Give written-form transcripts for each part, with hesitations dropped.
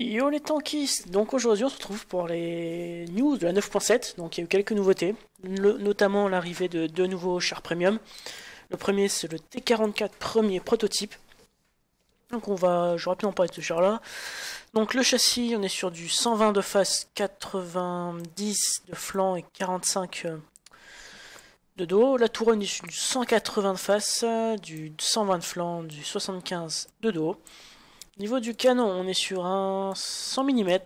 Yo les tankistes! Donc aujourd'hui on se retrouve pour les news de la 9.7. Donc il y a eu quelques nouveautés, notamment l'arrivée de deux nouveaux chars premium. Le premier c'est le T-44 premier prototype. Donc j'aurais pu en parler de ce char là. Donc le châssis, on est sur du 120 de face, 90 de flanc et 45 de dos. La tourelle est sur du 180 de face, du 120 de flanc, du 75 de dos. Au niveau du canon, on est sur un 100 mm,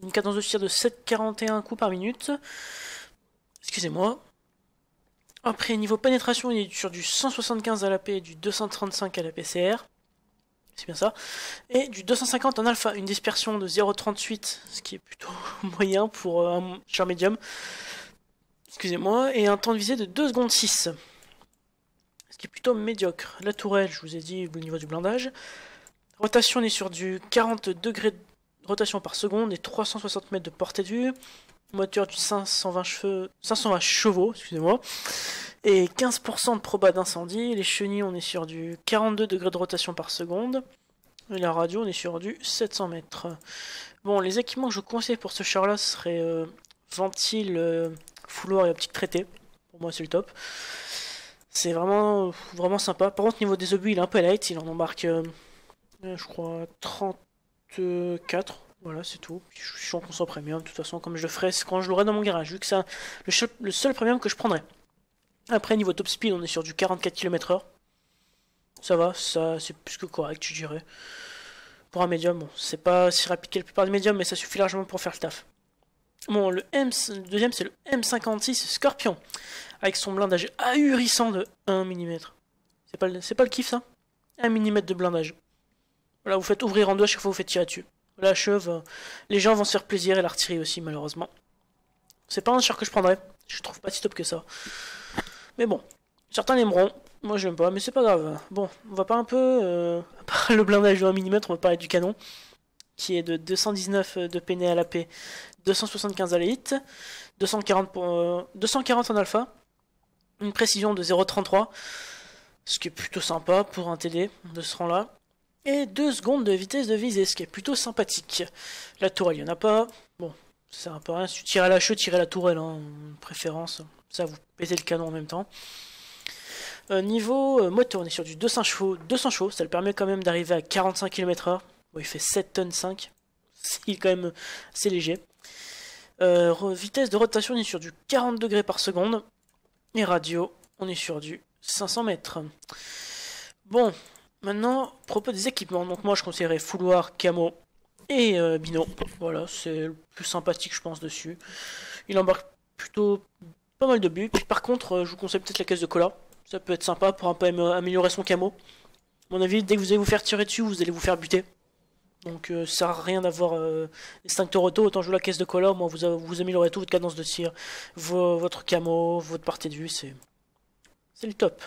une cadence de tir de 7,41 coups par minute. Excusez-moi. Après, niveau pénétration, il est sur du 175 à l'AP et du 235 à la PCR. C'est bien ça. Et du 250 en alpha, une dispersion de 0,38, ce qui est plutôt moyen pour un char médium. Excusez-moi. Et un temps de visée de 2 secondes 6. Ce qui est plutôt médiocre. La tourelle, je vous ai dit, au niveau du blindage. Rotation, on est sur du 40 degrés de rotation par seconde et 360 mètres de portée de vue. Moteur du 520 chevaux, excusez-moi. Et 15% de proba d'incendie. Les chenilles, on est sur du 42 degrés de rotation par seconde. Et la radio, on est sur du 700 mètres. Bon, les équipements que je conseille pour ce char-là seraient ventile, fouloir et optique traitée. Pour moi, c'est le top. C'est vraiment sympa. Par contre, niveau des obus, il est un peu light. Il en embarque... je crois 34, voilà c'est tout. Je suis en console premium, de toute façon comme je le ferai quand je l'aurai dans mon garage, vu que c'est le seul premium que je prendrai. Après niveau top speed on est sur du 44 km/h. Ça va, ça c'est plus que correct je dirais. Pour un médium, bon, c'est pas si rapide que la plupart des médiums mais ça suffit largement pour faire le taf. Bon, le deuxième c'est le M56 Scorpion, avec son blindage ahurissant de 1 mm. C'est pas le kiff ça? 1 mm de blindage. Voilà, vous faites ouvrir en deux à chaque fois que vous faites tirer dessus. La cheveux, les gens vont se faire plaisir et l'artillerie aussi, malheureusement. C'est pas un char que je prendrais. Je trouve pas si top que ça. Mais bon, certains l'aimeront. Moi, je l'aime pas, mais c'est pas grave. Bon, on va pas un peu... à part le blindage de 1 mm, on va parler du canon. Qui est de 219 de peiné à la paix, 275 à l'élite, 240 en alpha. Une précision de 0,33. Ce qui est plutôt sympa pour un TD de ce rang-là. Et 2 secondes de vitesse de visée, ce qui est plutôt sympathique. La tourelle, il n'y en a pas. Bon, ça sert un peu à rien. Si tu tires à la cheveux, tirez la tourelle, hein, préférence. Ça, vous pétez le canon en même temps. Niveau moteur, on est sur du 200 chevaux. Ça le permet quand même d'arriver à 45 km/h. Bon, il fait 7 tonnes 5. C'est quand même assez léger. Vitesse de rotation, on est sur du 40 degrés par seconde. Et radio, on est sur du 500 mètres. Bon... Maintenant, à propos des équipements, donc moi je conseillerais fouloir, camo et bino. Voilà, c'est le plus sympathique je pense dessus. Il embarque plutôt pas mal de buts. Puis par contre, je vous conseille peut-être la caisse de cola. Ça peut être sympa pour un peu améliorer son camo. À mon avis, dès que vous allez vous faire tirer dessus, vous allez vous faire buter. Donc ça sert à rien d'avoir extincteur auto, autant jouer la caisse de cola, moi vous améliorez tout, votre cadence de tir, votre camo, votre partie de vue, c'est le top.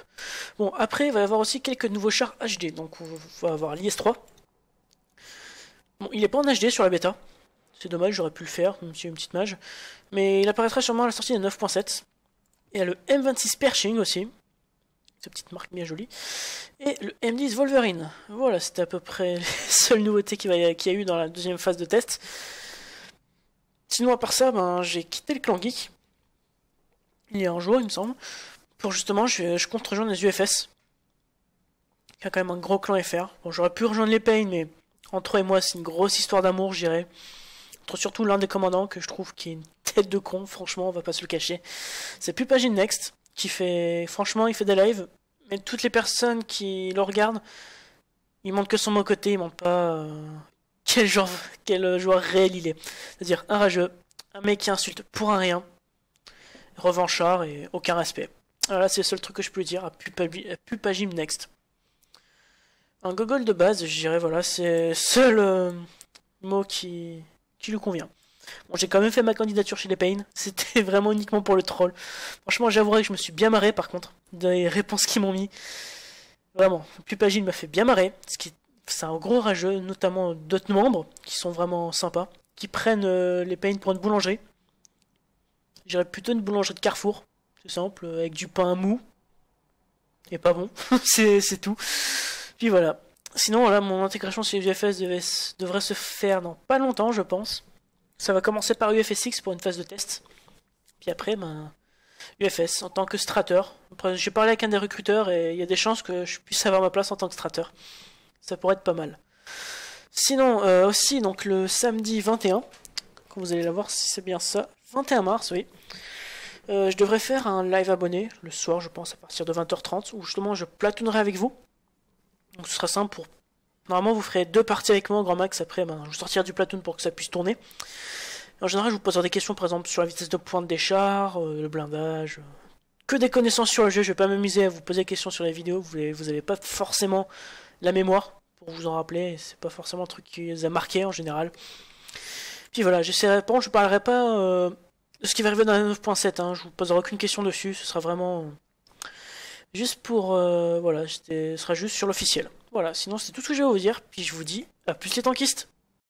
Bon, après, il va y avoir aussi quelques nouveaux chars HD. Donc, on va avoir l'IS-3. Bon, il n'est pas en HD sur la bêta. C'est dommage, j'aurais pu le faire, même si une petite mage. Mais il apparaîtra sûrement à la sortie de 9.7. Il y a le M26 Pershing aussi. Cette petite marque bien jolie. Et le M10 Wolverine. Voilà, c'était à peu près les seules nouveautés qu'il y a eu dans la deuxième phase de test. Sinon, à part ça, j'ai quitté le clan geek. Il y a un jour, il me semble. Pour justement, je compte rejoindre les UFS. Il y a quand même un gros clan FR. Bon, j'aurais pu rejoindre les Pain, mais entre eux et moi, c'est une grosse histoire d'amour, je dirais. Entre surtout l'un des commandants que je trouve qui est une tête de con, franchement, on va pas se le cacher. C'est Pupagine Next, qui fait, franchement, il fait des lives, mais toutes les personnes qui le regardent, ils montrent que son bon côté, ils montrent pas quel joueur réel il est. C'est-à-dire un rageux, un mec qui insulte pour un rien, revanchard et aucun respect. Voilà, c'est le seul truc que je peux dire à Pupagym Next. Un gogol de base, je dirais, voilà, c'est le seul mot qui lui convient. Bon, j'ai quand même fait ma candidature chez les Pain, c'était vraiment uniquement pour le troll. Franchement, j'avouerai que je me suis bien marré par contre, des réponses qu'ils m'ont mis. Vraiment, Pupagym m'a fait bien marrer, c'est un gros rageux, notamment d'autres membres qui sont vraiment sympas, qui prennent les Pain pour une boulangerie. Je dirais plutôt une boulangerie de Carrefour. C'est simple, avec du pain mou. Et pas bon, c'est tout. Puis voilà. Sinon, voilà, mon intégration sur UFS devrait se faire dans pas longtemps, je pense. Ça va commencer par UFSX pour une phase de test. Puis après, ben, UFS en tant que strateur. J'ai parlé avec un des recruteurs et il y a des chances que je puisse avoir ma place en tant que strateur. Ça pourrait être pas mal. Sinon, aussi, donc le samedi 21, comme vous allez la voir si c'est bien ça, 21 mars, oui. Je devrais faire un live abonné le soir, je pense, à partir de 20h30, où justement je platoonerai avec vous. Donc ce sera simple pour... Normalement, vous ferez 2 parties avec moi, en grand max. Après, ben, je vous sortirai du platoon pour que ça puisse tourner. En général, je vous poserai des questions, par exemple, sur la vitesse de pointe des chars, le blindage... Que des connaissances sur le jeu, je vais pas m'amuser à vous poser des questions sur les vidéos, vous avez pas forcément la mémoire pour vous en rappeler, c'est pas forcément un truc qui les a marqués en général. Puis voilà, j'essaierai, par contre je parlerai pas de ce qui va arriver dans la 9.7, hein, je vous poserai aucune question dessus, ce sera vraiment juste pour, voilà, ce sera juste sur l'officiel. Voilà, sinon c'est tout ce que j'ai à vous dire, puis je vous dis à plus les tankistes.